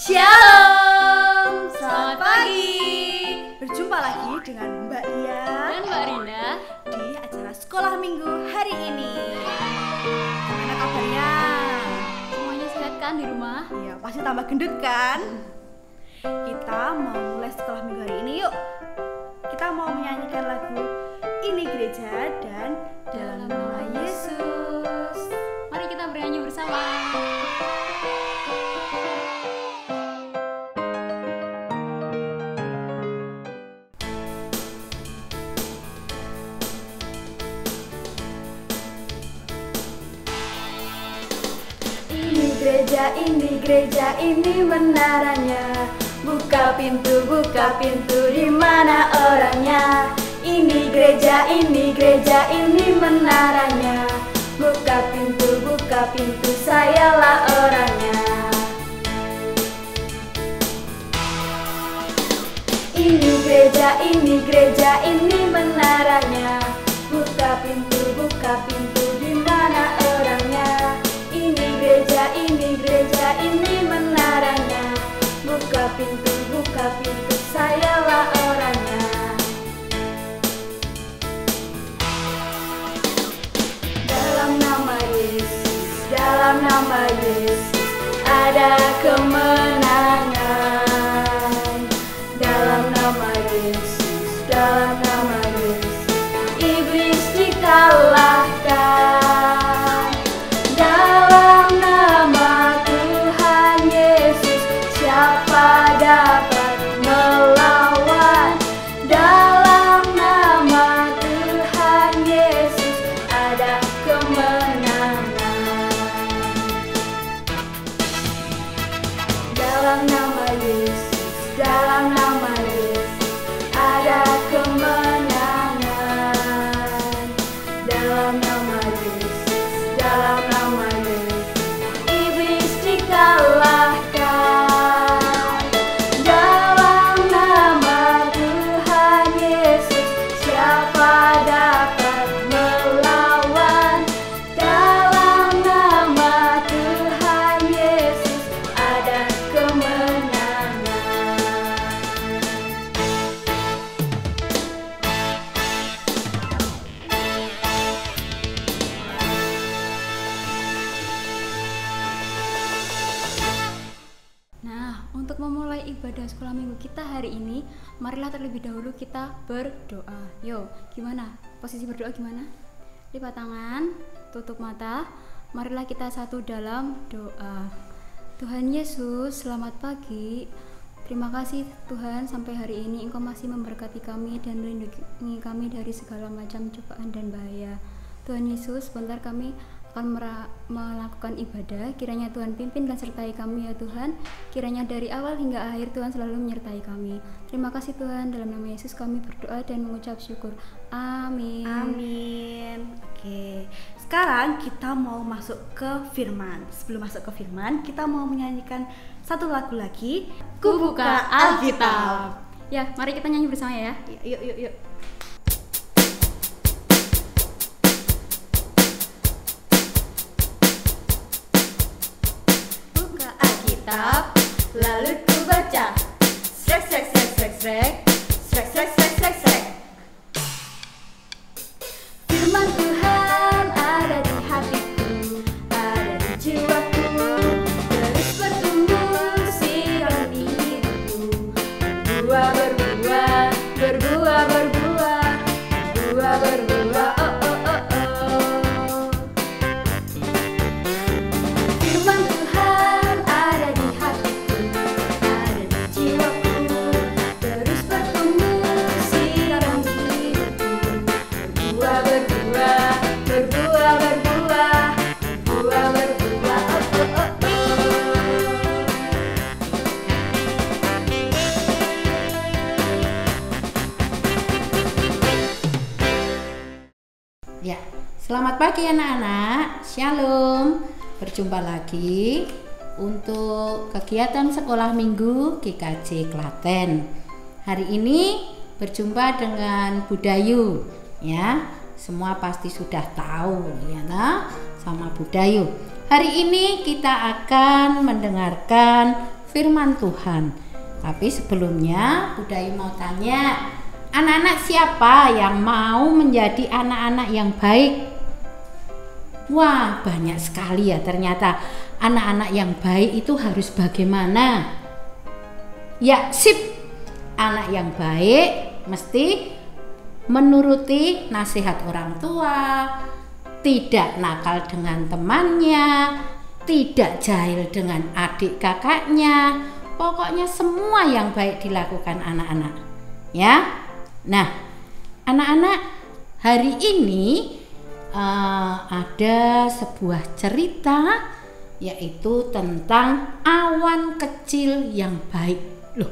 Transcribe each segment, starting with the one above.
Shalom, selamat pagi. Berjumpa lagi dengan Mbak Lia dan Mbak Rinda di acara sekolah minggu hari ini. Gimana kabarnya? Semuanya sehat kan di rumah? Iya, pasti tambah gendut kan? Kita mau mulai sekolah minggu hari ini yuk. Kita mau menyanyikan lagu Ini Gereja dan Dalam Nama Yesus. Mari kita bernyanyi bersama. Ini gereja, ini menaranya. Buka pintu di mana orangnya. Ini gereja, ini menaranya. Buka pintu, sayalah orangnya. Ini gereja, ini menaranya. Buka pintu di mana orangnya. Ini gereja, ini menaranya. Buka pintu, sayalah orangnya. Dalam nama Yesus ada kemenangan. Dalam nama Yesus iblis dikalahkan. Dalam nama Tuhan Yesus siapa dapat melawan? Dalam nama Tuhan Yesus ada kemenangan. Dalam nama Yesus ada kemenangan. Dalam nama Yesus iblis dikalahkan. Dalam nama Tuhan Yesus siapa dapat melawan? Dalam nama Tuhan Yesus ada kemenangan. Nah, untuk memulai ibadah sekolah minggu kita hari ini, marilah terlebih dahulu kita berdoa. Yo, gimana? Posisi berdoa gimana? Lipat tangan, tutup mata. Marilah kita satu dalam doa. Tuhan Yesus, selamat pagi. Terima kasih Tuhan, sampai hari ini Engkau masih memberkati kami dan melindungi kami dari segala macam cobaan dan bahaya. Tuhan Yesus, sebentar kami akan melakukan ibadah. Kiranya Tuhan pimpin dan sertai kami ya Tuhan. Kiranya dari awal hingga akhir Tuhan selalu menyertai kami. Terima kasih Tuhan, dalam nama Yesus kami berdoa dan mengucap syukur. Amin. Amin. Oke, sekarang kita mau masuk ke firman. Sebelum masuk ke firman, kita mau menyanyikan satu lagu lagi. Kubuka Alkitab. Ya, mari kita nyanyi bersama ya. Yuk. Buka Alkitab, lalu ku baca. Srek. Firman Tuhan ada di hatiku, ada di jiwaku, terus bertumbuh siram di hidupku. Berbuah, oh. Firman Tuhan ada di hatiku, ada di jiwaku, terus bertumbuh siram di hidupku. Berbuah, Ya, selamat pagi anak-anak. Shalom. Berjumpa lagi untuk kegiatan sekolah minggu GKJ Klaten. Hari ini berjumpa dengan Budayu, ya. Semua pasti sudah tahu, ya, sama Budayu. Hari ini kita akan mendengarkan firman Tuhan. Tapi sebelumnya Budaya mau tanya, anak-anak siapa yang mau menjadi anak-anak yang baik? Wah, banyak sekali ya ternyata. Anak-anak yang baik itu harus bagaimana? Ya, sip. Anak yang baik mesti menuruti nasihat orang tua, tidak nakal dengan temannya, tidak jahil dengan adik kakaknya. Pokoknya semua yang baik dilakukan anak-anak. Ya. Nah, anak-anak, hari ini ada sebuah cerita, yaitu tentang awan kecil yang baik. Loh,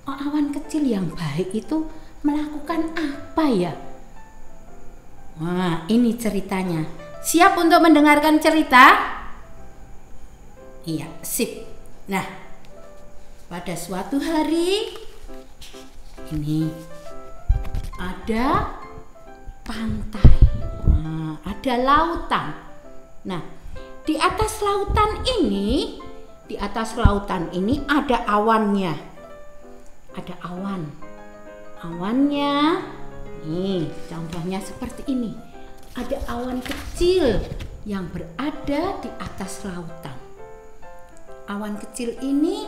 awan kecil yang baik itu melakukan apa ya? Wah, ini ceritanya. Siap untuk mendengarkan cerita? Iya, sip. Nah, pada suatu hari ini ada pantai, ada lautan. Nah, di atas lautan ini ada awannya. Ada awannya. Nih, contohnya seperti ini. Ada awan kecil yang berada di atas lautan. Awan kecil ini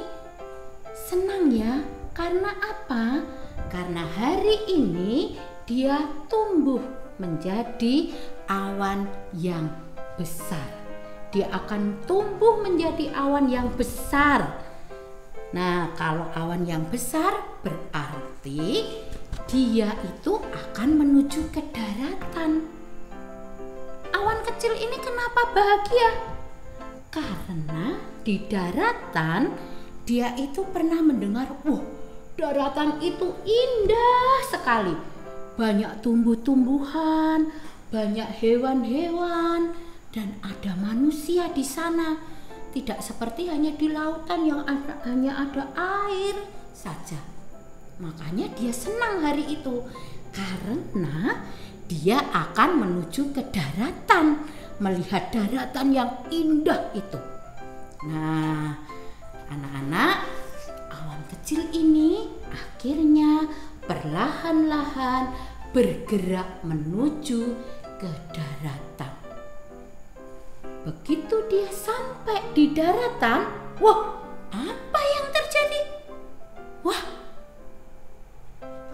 senang ya, karena apa? Karena hari ini dia tumbuh menjadi awan yang besar. Dia akan tumbuh menjadi awan yang besar. Nah, kalau awan yang besar berarti dia itu akan menuju ke daratan. Awan kecil ini kenapa bahagia? Karena di daratan dia itu pernah mendengar, daratan itu indah sekali. Banyak tumbuh-tumbuhan, banyak hewan-hewan, dan ada manusia di sana. Tidak seperti hanya di lautan yang hanya ada air saja. Makanya dia senang hari itu, karena dia akan menuju ke daratan, melihat daratan yang indah itu. Nah, anak-anak, awan kecil ini akhirnya perlahan-lahan bergerak menuju ke daratan. Begitu dia sampai di daratan, apa yang terjadi?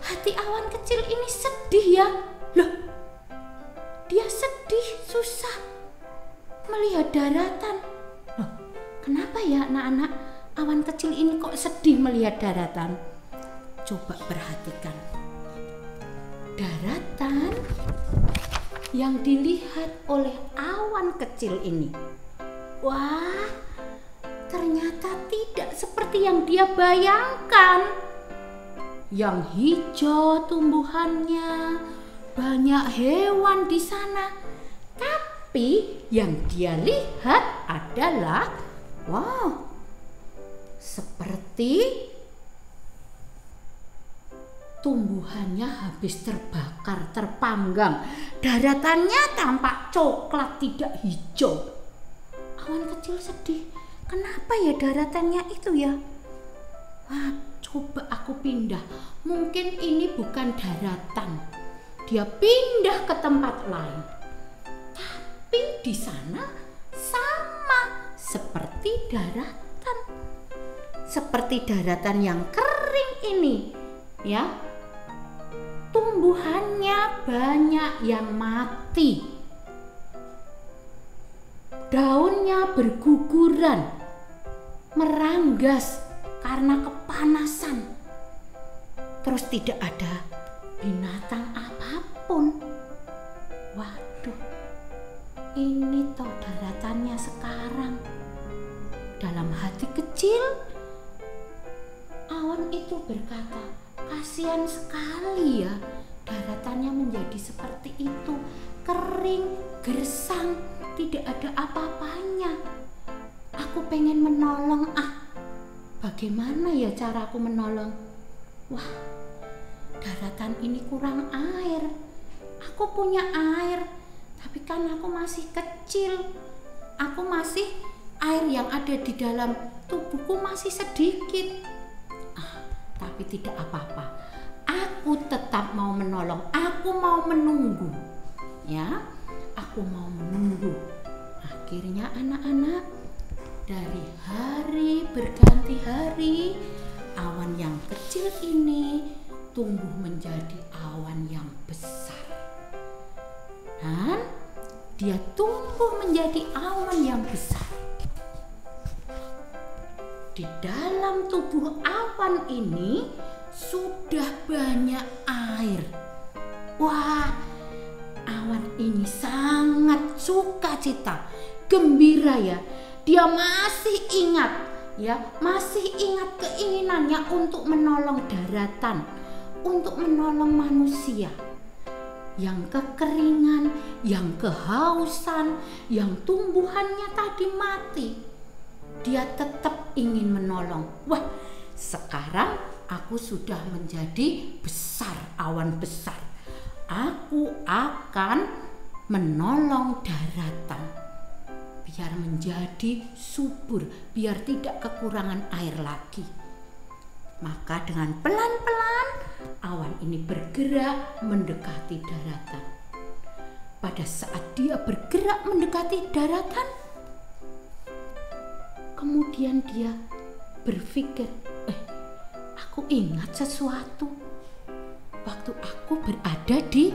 Hati awan kecil ini sedih ya. Loh, dia sedih, susah melihat daratan. Loh, kenapa ya anak-anak? Awan kecil ini kok sedih melihat daratan? Coba perhatikan. Daratan yang dilihat oleh awan kecil ini, ternyata tidak seperti yang dia bayangkan. Yang hijau tumbuhannya, banyak hewan di sana. Tapi yang dia lihat adalah seperti tumbuhannya habis terbakar, terpanggang. Daratannya tampak coklat, tidak hijau. Awan kecil sedih. Kenapa ya daratannya itu ya? Coba aku pindah. Mungkin ini bukan daratan. Dia pindah ke tempat lain. Tapi di sana sama seperti daratan. Seperti daratan yang kering ini, ya. Tumbuhannya banyak yang mati. Daunnya berguguran, meranggas karena kepanasan. Terus tidak ada binatang apapun. Waduh, ini toh daratannya sekarang. Dalam hati kecil, awan itu berkata, kasihan sekali ya, daratannya menjadi seperti itu, kering, gersang, tidak ada apa-apanya. Aku pengen menolong. Bagaimana ya cara aku menolong? Daratan ini kurang air. Aku punya air, tapi kan aku masih kecil. Aku masih air yang ada di dalam tubuhku masih sedikit. Tapi tidak apa-apa. Aku tetap mau menolong. Aku mau menunggu. Ya, aku mau menunggu. Akhirnya anak-anak, dari hari berganti hari, awan yang kecil ini tumbuh menjadi awan yang besar. Dan dia tumbuh menjadi awan yang besar. Di dalam tubuh awan ini sudah banyak air. Wah, awan ini sangat sukacita, gembira ya. Dia masih ingat ya, masih ingat keinginannya untuk menolong daratan, untuk menolong manusia yang kekeringan, yang kehausan, yang tumbuhannya tadi mati. Dia tetap ingin menolong. Wah, sekarang aku sudah menjadi besar, awan besar. Aku akan menolong daratan biar menjadi subur, biar tidak kekurangan air lagi. Maka dengan pelan-pelan awan ini bergerak mendekati daratan. Pada saat dia bergerak mendekati daratan, kemudian dia berpikir, aku ingat sesuatu waktu aku berada di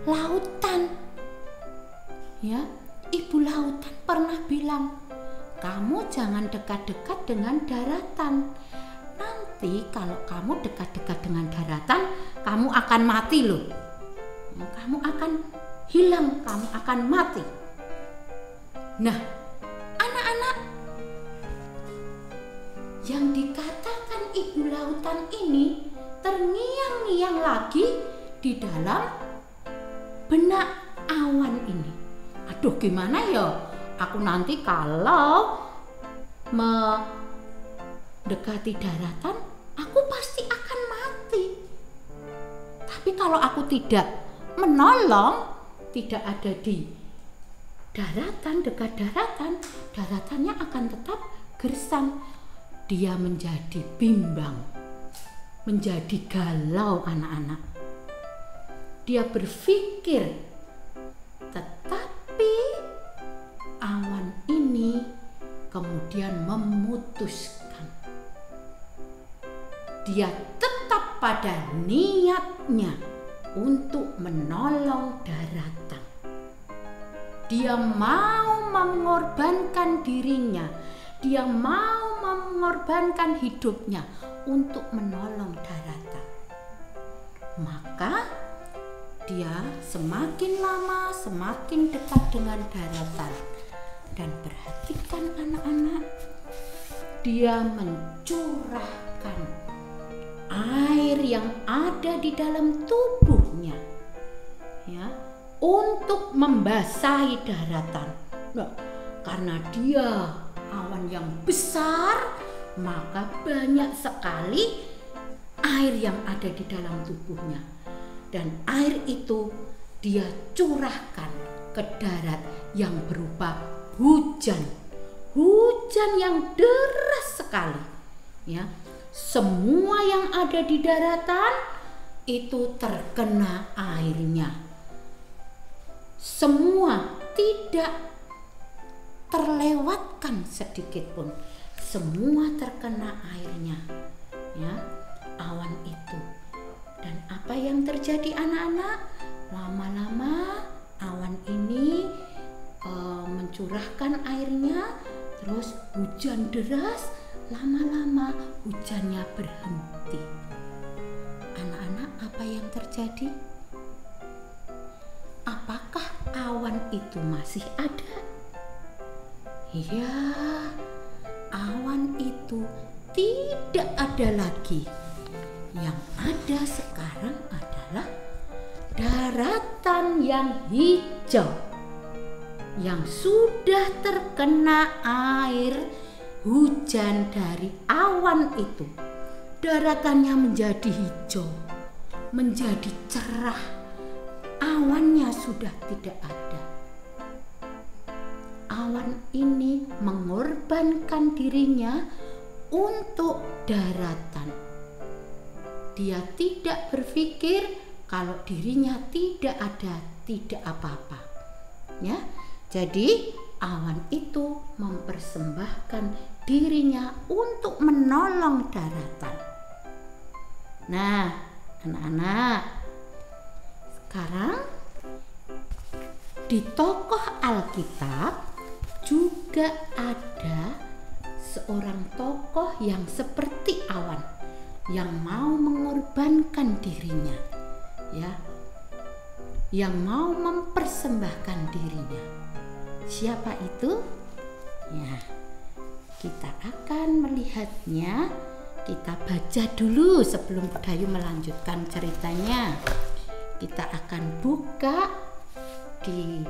lautan. Ya, ibu lautan pernah bilang, kamu jangan dekat-dekat dengan daratan. Nanti kalau kamu dekat-dekat dengan daratan, kamu akan mati loh. Kamu akan hilang, kamu akan mati. Nah, anak-anak, yang dikatakan ibu lautan ini terngiang-ngiang lagi di dalam benak awan ini. Aduh, gimana ya? Aku nanti kalau mendekati daratan, aku pasti akan mati. Tapi kalau aku tidak menolong, tidak ada di daratan, dekat daratan, daratannya akan tetap gersang. Dia menjadi bimbang, menjadi galau anak-anak. Dia berpikir, tetapi awan ini kemudian memutuskan. Dia tetap pada niatnya untuk menolong daratan. Dia mau mengorbankan dirinya, dia mau mengorbankan hidupnya untuk menolong daratan. Maka dia semakin lama semakin dekat dengan daratan. Dan perhatikan anak-anak, dia mencurahkan air yang ada di dalam tubuhnya ya, untuk membasahi daratan. Nah, karena dia awan yang besar, maka banyak sekali air yang ada di dalam tubuhnya. Dan air itu dia curahkan ke darat yang berupa hujan. Hujan yang deras sekali. Ya, semua yang ada di daratan itu terkena airnya. Semua tidak terlewatkan sedikit pun. Semua terkena airnya. Ya, awan itu. Dan apa yang terjadi anak-anak? Lama-lama awan ini mencurahkan airnya, terus hujan deras, lama-lama hujannya berhenti. Anak-anak, apa yang terjadi? Apakah awan itu masih ada? Ya, awan itu tidak ada lagi. Yang ada sekarang adalah daratan yang hijau, yang sudah terkena air hujan dari awan itu. Daratannya menjadi hijau, menjadi cerah. Awannya sudah tidak ada. Awan ini mengorbankan mengorbankan dirinya untuk daratan. Dia tidak berpikir kalau dirinya tidak apa-apa. Ya. Jadi awan itu mempersembahkan dirinya untuk menolong daratan. Nah, anak-anak, sekarang di tokoh Alkitab juga ada seorang tokoh yang seperti awan, yang mau mengorbankan dirinya, ya, yang mau mempersembahkan dirinya. Siapa itu? Ya, kita akan melihatnya. Kita baca dulu sebelum Dayu melanjutkan ceritanya. Kita akan buka di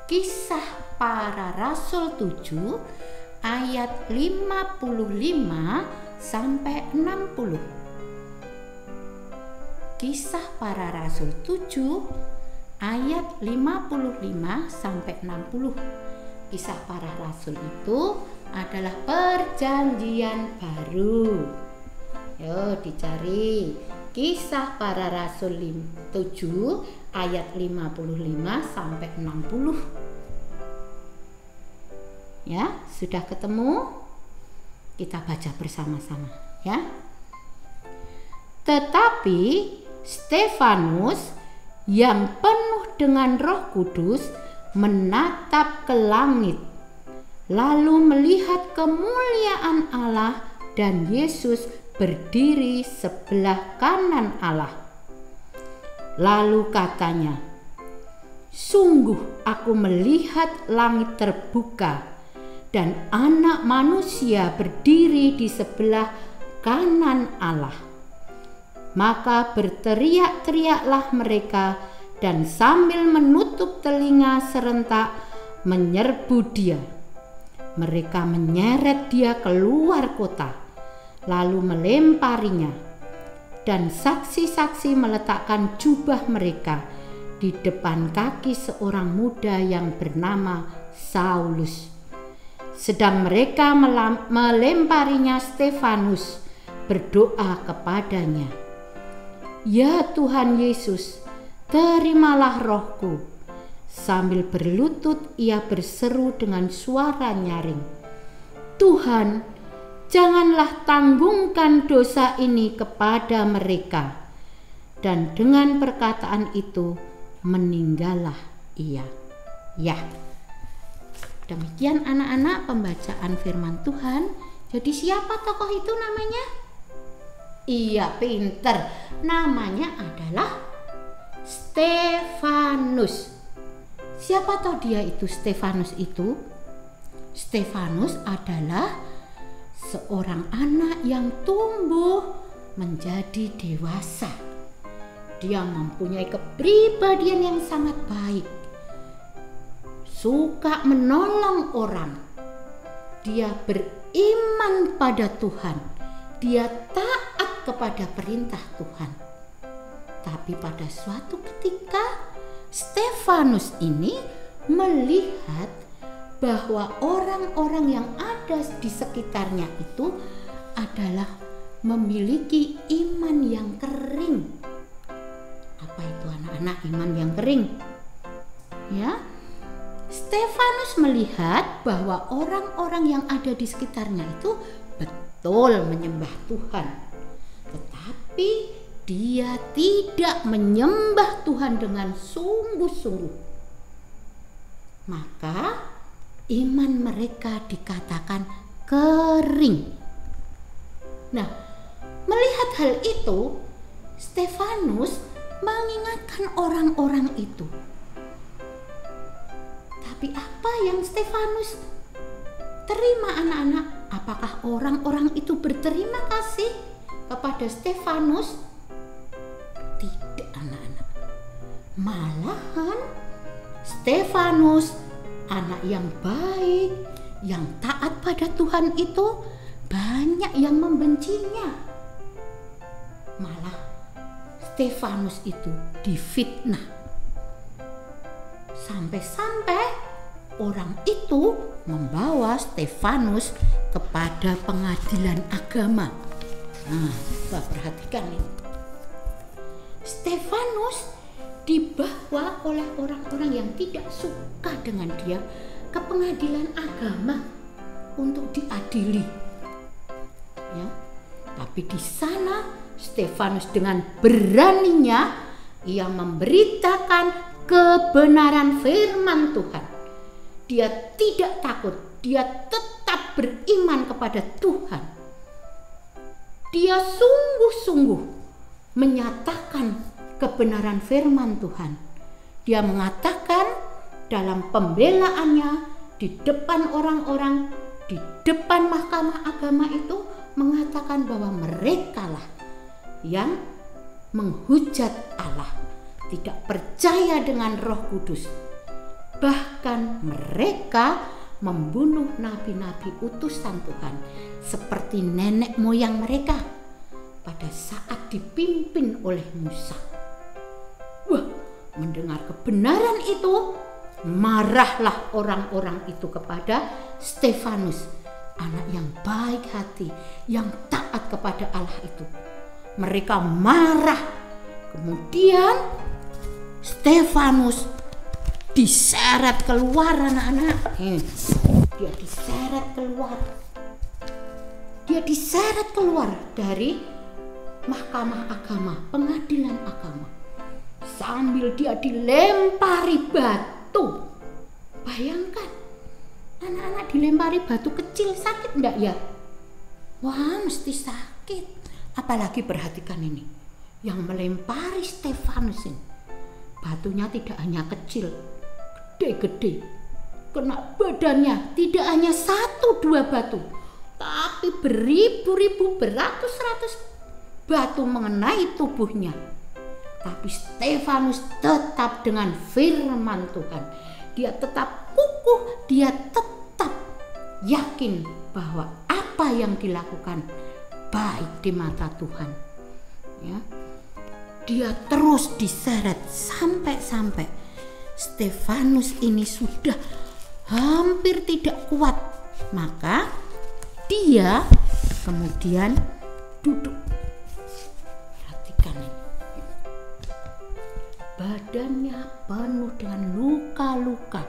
Kisah Para Rasul 7 ayat 55 sampai 60. Kisah Para Rasul 7 ayat 55 sampai 60. Kisah Para Rasul itu adalah perjanjian baru. Yo, dicari Kisah Para Rasul 7 ayat 55 sampai 60. Ya, sudah ketemu? Kita baca bersama-sama, ya. Tetapi Stefanus yang penuh dengan Roh Kudus menatap ke langit, lalu melihat kemuliaan Allah dan Yesus berdiri sebelah kanan Allah. Lalu katanya, "Sungguh aku melihat langit terbuka dan Anak Manusia berdiri di sebelah kanan Allah." Maka berteriak-teriaklah mereka dan sambil menutup telinga serentak menyerbu dia. Mereka menyeret dia keluar kota, lalu melemparinya. Dan saksi-saksi meletakkan jubah mereka di depan kaki seorang muda yang bernama Saulus. Sedang mereka melemparinya, Stefanus berdoa kepadanya, "Ya Tuhan Yesus, terimalah rohku." Sambil berlutut ia berseru dengan suara nyaring, "Tuhan, janganlah tanggungkan dosa ini kepada mereka." Dan dengan perkataan itu meninggallah ia. Ya, demikian anak-anak pembacaan firman Tuhan. Jadi siapa tokoh itu namanya? Iya, pinter. Namanya adalah Stefanus. Siapa tahu dia itu Stefanus itu? Stefanus adalah seorang anak yang tumbuh menjadi dewasa. Dia mempunyai kepribadian yang sangat baik, suka menolong orang. Dia beriman pada Tuhan. Dia taat kepada perintah Tuhan. Tapi pada suatu ketika Stefanus ini melihat bahwa orang-orang yang ada di sekitarnya itu adalah memiliki iman yang kering. Apa itu anak-anak iman yang kering? Ya, Stefanus melihat bahwa orang-orang yang ada di sekitarnya itu betul menyembah Tuhan, tetapi dia tidak menyembah Tuhan dengan sungguh-sungguh. Maka iman mereka dikatakan kering. Nah, melihat hal itu, Stefanus mengingatkan orang-orang itu. Tapi apa yang Stefanus terima anak-anak? Apakah orang-orang itu berterima kasih kepada Stefanus? Tidak anak-anak. Malahan Stefanus, anak yang baik, yang taat pada Tuhan itu, banyak yang membencinya. Malah Stefanus itu difitnah. Sampai-sampai orang itu membawa Stefanus kepada pengadilan agama. Nah, coba perhatikan ini. Stefanus dibawa oleh orang-orang yang tidak suka dengan dia ke pengadilan agama untuk diadili. Ya, tapi di sana Stefanus dengan beraninya ia memberitakan kebenaran firman Tuhan. Dia tidak takut, dia tetap beriman kepada Tuhan. Dia sungguh-sungguh menyatakan kebenaran firman Tuhan. Dia mengatakan dalam pembelaannya di depan orang-orang, di depan mahkamah agama itu, mengatakan bahwa merekalah yang menghujat Allah, tidak percaya dengan Roh Kudus. Bahkan mereka membunuh nabi-nabi utusan Tuhan seperti nenek moyang mereka pada saat dipimpin oleh Musa. Wah, mendengar kebenaran itu, marahlah orang-orang itu kepada Stefanus, anak yang baik hati, yang taat kepada Allah itu. Mereka marah. Kemudian Stefanus diseret keluar, anak-anak. Dia diseret keluar. Dia diseret keluar dari mahkamah agama, pengadilan agama. Sambil dia dilempari batu. Bayangkan, anak-anak dilempari batu kecil, sakit enggak ya? Wah, mesti sakit. Apalagi perhatikan ini, yang melempari Stefanus ini, batunya tidak hanya kecil, gede-gede, kena badannya. Tidak hanya 1-2 batu, tapi beribu-ribu, beratus-ratus batu mengenai tubuhnya. Tapi Stefanus tetap dengan firman Tuhan. Dia tetap kukuh, dia tetap yakin bahwa apa yang dilakukan baik di mata Tuhan. Ya. Dia terus diseret sampai Stefanus ini sudah hampir tidak kuat. Maka dia kemudian duduk. Perhatikan ini. Badannya penuh dengan luka-luka.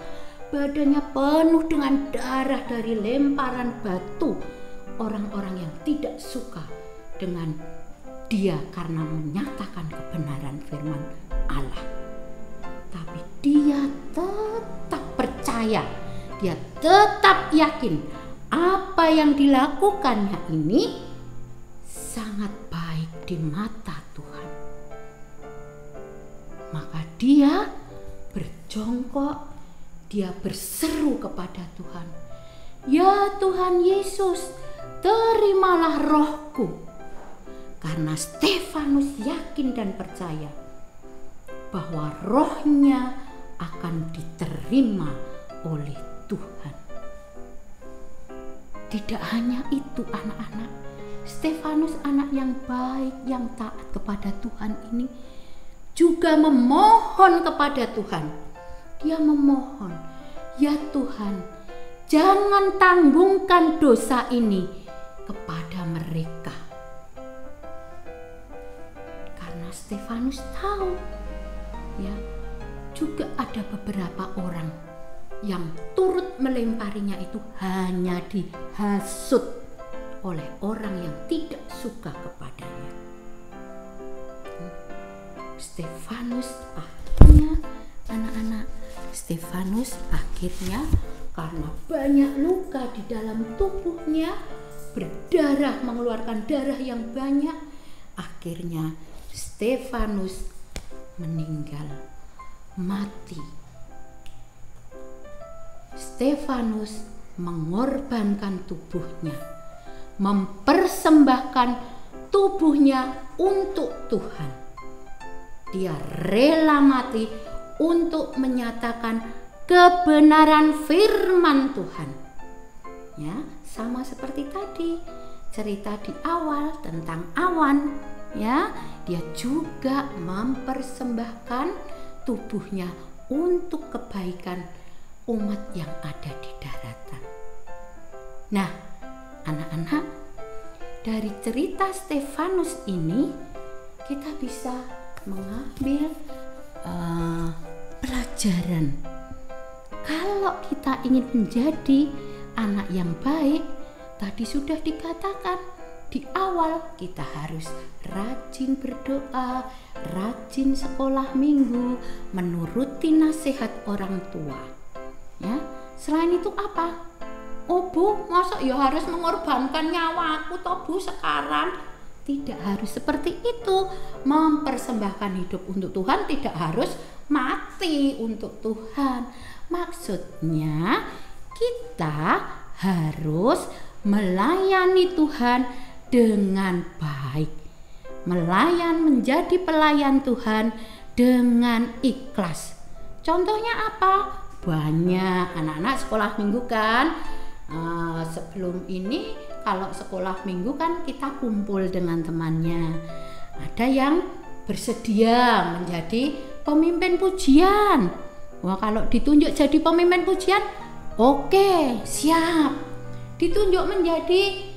Badannya penuh dengan darah dari lemparan batu orang-orang yang tidak suka dengan dia karena menyatakan kebenaran firman Allah. Tapi dia tetap percaya, dia tetap yakin apa yang dilakukannya ini sangat baik di mata Tuhan. Maka dia berjongkok, dia berseru kepada Tuhan, "Ya Tuhan Yesus, terimalah rohku." Karena Stefanus yakin dan percaya bahwa rohnya akan diterima oleh Tuhan. Tidak hanya itu, anak-anak, Stefanus, anak yang baik, yang taat kepada Tuhan ini, juga memohon kepada Tuhan. Dia memohon, "Ya Tuhan, jangan tanggungkan dosa ini kepada mereka." Karena Stefanus tahu, ya, juga ada beberapa orang yang turut melemparinya itu hanya dihasut oleh orang yang tidak suka kepadanya. Stefanus akhirnya, anak-anak, Stefanus akhirnya karena banyak luka di dalam tubuhnya, berdarah, mengeluarkan darah yang banyak, akhirnya Stefanus meninggal, mati. Stefanus mengorbankan tubuhnya, mempersembahkan tubuhnya untuk Tuhan. Dia rela mati untuk menyatakan kebenaran firman Tuhan. Ya, sama seperti tadi cerita di awal tentang awan, ya, dia juga mempersembahkan tubuhnya untuk kebaikan umat yang ada di daratan. Nah, anak-anak, dari cerita Stefanus ini kita bisa mengambil pelajaran. Kalau kita ingin menjadi anak yang baik, tadi sudah dikatakan di awal kita harus rajin berdoa, rajin sekolah minggu, menuruti nasihat orang tua. Ya, selain itu apa? Oh Bu, masa ya harus mengorbankan nyawaku toh Bu sekarang? Tidak harus seperti itu. Mempersembahkan hidup untuk Tuhan tidak harus mati untuk Tuhan. Maksudnya kita harus melayani Tuhan dengan baik. Menjadi pelayan Tuhan dengan ikhlas. Contohnya apa? Banyak anak-anak sekolah minggu kan. Sebelum ini kalau sekolah minggu kan kita kumpul dengan temannya. Ada yang bersedia menjadi pemimpin pujian. Wah, kalau ditunjuk jadi pemimpin pujian, oke, siap. Ditunjuk menjadi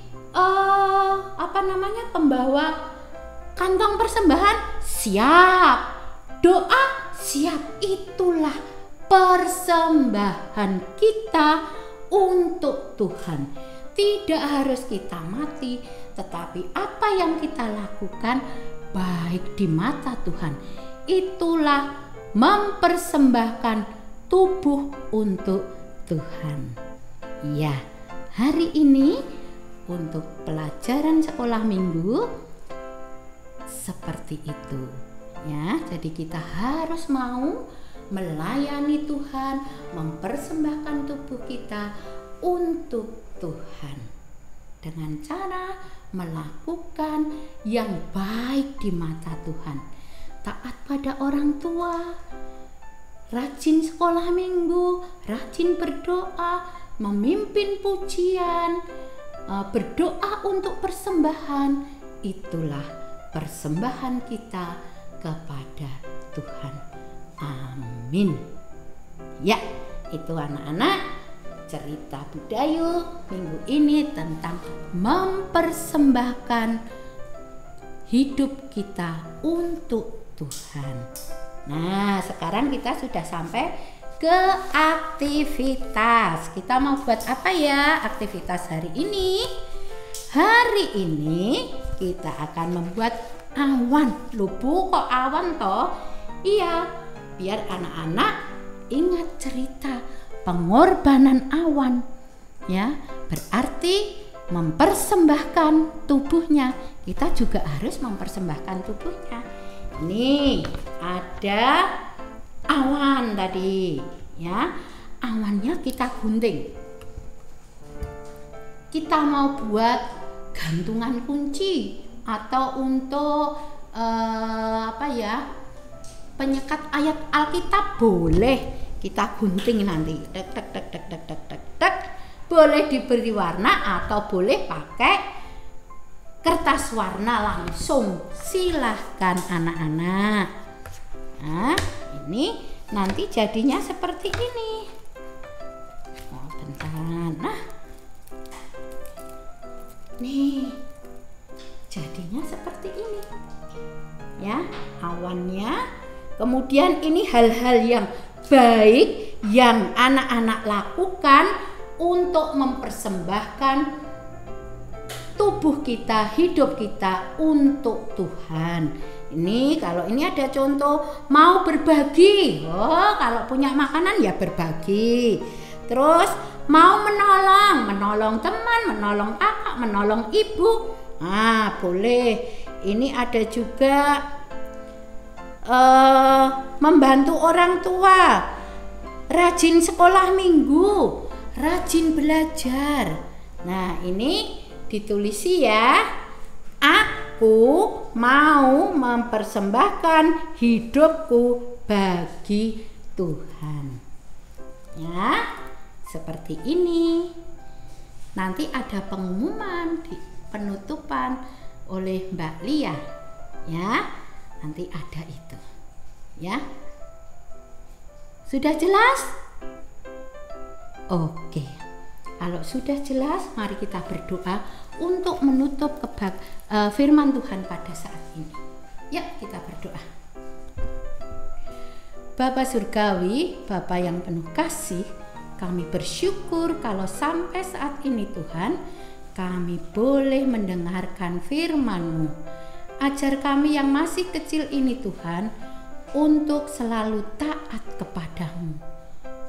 pembawa kantong persembahan, siap. Doa, siap. Itulah persembahan kita untuk Tuhan. Tidak harus kita mati, tetapi apa yang kita lakukan baik di mata Tuhan. Itulah mempersembahkan tubuh untuk Tuhan. Ya, hari ini untuk pelajaran sekolah minggu seperti itu. Ya, jadi kita harus mau melayani Tuhan, mempersembahkan tubuh kita untuk Tuhan dengan cara melakukan yang baik di mata Tuhan. Taat pada orang tua, rajin sekolah minggu, rajin berdoa, memimpin pujian, berdoa untuk persembahan. Itulah persembahan kita kepada Tuhan. Amin. Ya, itu anak-anak cerita Budayu minggu ini tentang mempersembahkan hidup kita untuk Tuhan. Nah, sekarang kita sudah sampai ke aktivitas. Kita mau buat apa ya aktivitas hari ini? Hari ini kita akan membuat awan. Loh Bu, kok awan toh? Iya, biar anak-anak ingat cerita pengorbanan awan. Ya, berarti mempersembahkan tubuhnya. Kita juga harus mempersembahkan tubuhnya. Nih, ada awan tadi, ya. Awannya kita gunting. Kita mau buat gantungan kunci atau untuk penyekat ayat Alkitab boleh kita gunting nanti. Tek tek tek tek tek tek tek tek. Boleh diberi warna atau boleh pakai kertas warna langsung. Silahkan anak-anak. Nah, ini nanti jadinya seperti ini. Oh, bentar. Nah, nih jadinya seperti ini. Ya, awannya. Kemudian ini hal-hal yang baik yang anak-anak lakukan untuk mempersembahkan tubuh kita, hidup kita untuk Tuhan. Ini kalau ini ada contoh mau berbagi. Oh, kalau punya makanan ya berbagi. Terus mau menolong teman, menolong kakak, menolong ibu. Ah, boleh. Ini ada juga membantu orang tua. Rajin sekolah minggu, rajin belajar. Nah, ini ditulisi ya. Aku mau mempersembahkan hidupku bagi Tuhan. Ya, seperti ini. Nanti ada pengumuman di penutupan oleh Mbak Lia. Ya, nanti ada itu. Ya. Sudah jelas? Oke, kalau sudah jelas, mari kita berdoa untuk menutup firman Tuhan pada saat ini. Ya, kita berdoa. Bapa Surgawi, Bapa yang penuh kasih, kami bersyukur kalau sampai saat ini Tuhan, kami boleh mendengarkan firman-Mu. Ajar kami yang masih kecil ini Tuhan, untuk selalu taat kepadamu,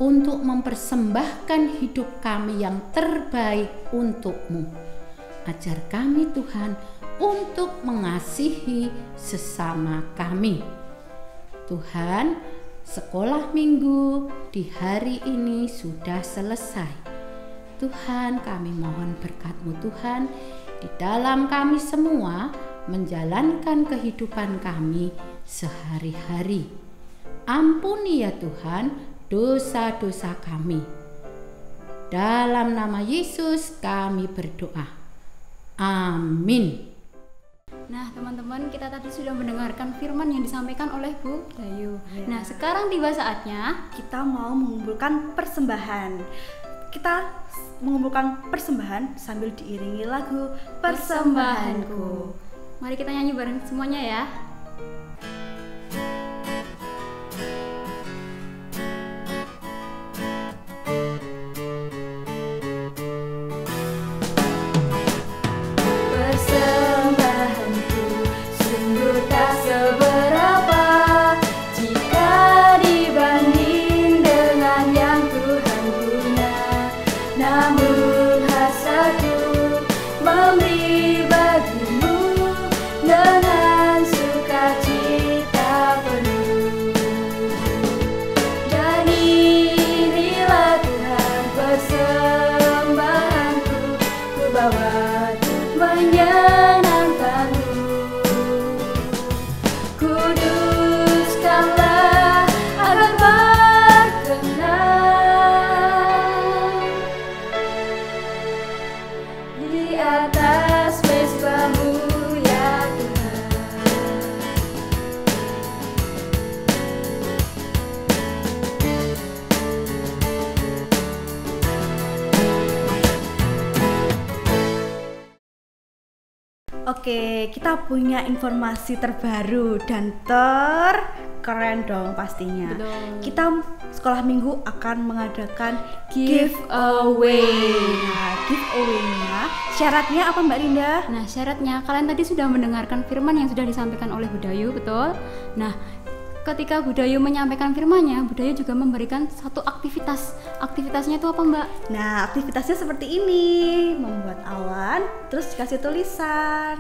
untuk mempersembahkan hidup kami yang terbaik untuk-Mu. Ajar kami Tuhan untuk mengasihi sesama kami. Tuhan, sekolah minggu di hari ini sudah selesai. Tuhan, kami mohon berkat-Mu Tuhan di dalam kami semua menjalankan kehidupan kami sehari-hari. Ampuni ya Tuhan dosa-dosa kami. Dalam nama Yesus kami berdoa. Amin. Nah teman-teman, kita tadi sudah mendengarkan firman yang disampaikan oleh Bu Dayu. Nah sekarang tiba saatnya kita mau mengumpulkan persembahan. Kita mengumpulkan persembahan sambil diiringi lagu Persembahanku. Mari kita nyanyi bareng semuanya ya. Oke, kita punya informasi terbaru dan terkeren dong pastinya. Betul. Kita sekolah minggu akan mengadakan giveaway. Nah, giveaway-nya syaratnya apa Mbak Rinda? Nah syaratnya, kalian tadi sudah mendengarkan firman yang sudah disampaikan oleh Bu Dayu, betul? Nah ketika Bu Dayu menyampaikan firman-Nya, Bu Dayu juga memberikan satu aktivitas. Aktivitasnya itu apa Mbak? Nah, aktivitasnya seperti ini, membuat awan, terus dikasih tulisan.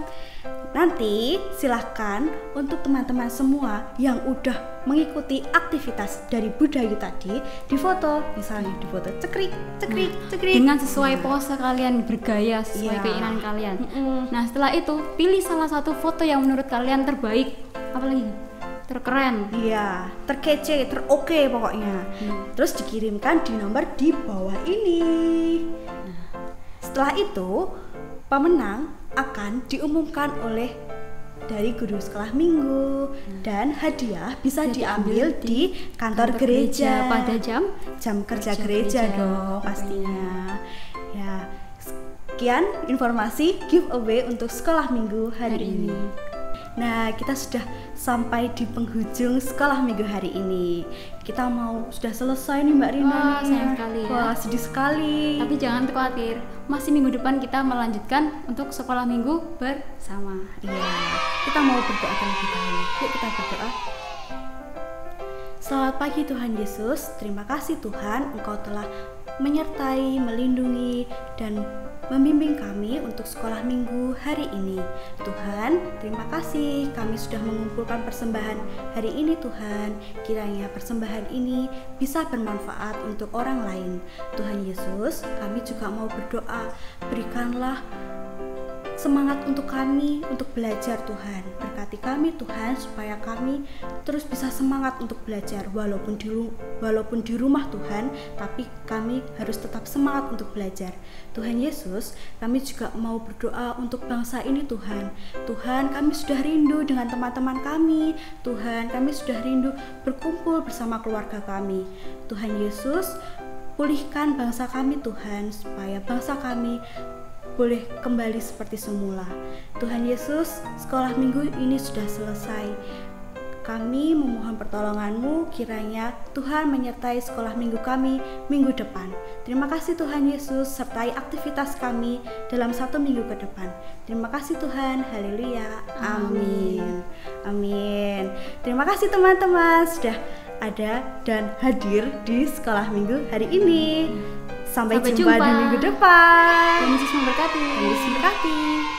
Nanti silahkan untuk teman-teman semua yang udah mengikuti aktivitas dari Bu Dayu tadi, difoto, misalnya difoto cekrik. Dengan sesuai pose kalian, bergaya sesuai keinginan kalian. Nah setelah itu, pilih salah satu foto yang menurut kalian terbaik, apalagi terkeren, iya, terkece, teroke pokoknya. Terus dikirimkan di nomor di bawah ini. Setelah itu pemenang akan diumumkan oleh dari guru sekolah minggu dan hadiah bisa diambil di kantor gereja pada jam kerja gereja dong pastinya. Ya, sekian informasi giveaway untuk sekolah minggu hari ini. Nah, kita sudah sampai di penghujung sekolah minggu hari ini. Kita sudah selesai nih Mbak Rina. Wah, sayang sekali ya. Wah, sedih sekali. Tapi jangan khawatir, masih minggu depan kita melanjutkan untuk sekolah minggu bersama. Iya, kita mau berdoa terlebih dahulu. Yuk kita berdoa. Selamat pagi Tuhan Yesus. Terima kasih Tuhan, Engkau telah menyertai, melindungi, dan membimbing kami untuk sekolah minggu hari ini. Tuhan, terima kasih kami sudah mengumpulkan persembahan hari ini Tuhan. Kiranya persembahan ini bisa bermanfaat untuk orang lain. Tuhan Yesus, kami juga mau berdoa, berikanlah semangat untuk kami untuk belajar Tuhan. Berkati kami Tuhan supaya kami terus bisa semangat untuk belajar walaupun di rumah Tuhan, tapi kami harus tetap semangat untuk belajar. Tuhan Yesus, kami juga mau berdoa untuk bangsa ini Tuhan. Tuhan, kami sudah rindu dengan teman-teman kami. Tuhan, kami sudah rindu berkumpul bersama keluarga kami. Tuhan Yesus, pulihkan bangsa kami Tuhan, supaya bangsa kami boleh kembali seperti semula. Tuhan Yesus, sekolah minggu ini sudah selesai. Kami memohon pertolongan-Mu, kiranya Tuhan menyertai sekolah minggu kami minggu depan. Terima kasih Tuhan Yesus, sertai aktivitas kami dalam 1 minggu ke depan. Terima kasih Tuhan, haleluya, amin. Amin. Terima kasih teman-teman sudah ada dan hadir di sekolah minggu hari ini. Sampai jumpa di minggu depan. Tuhan Yesus memberkati. Tuhan Yesus memberkati.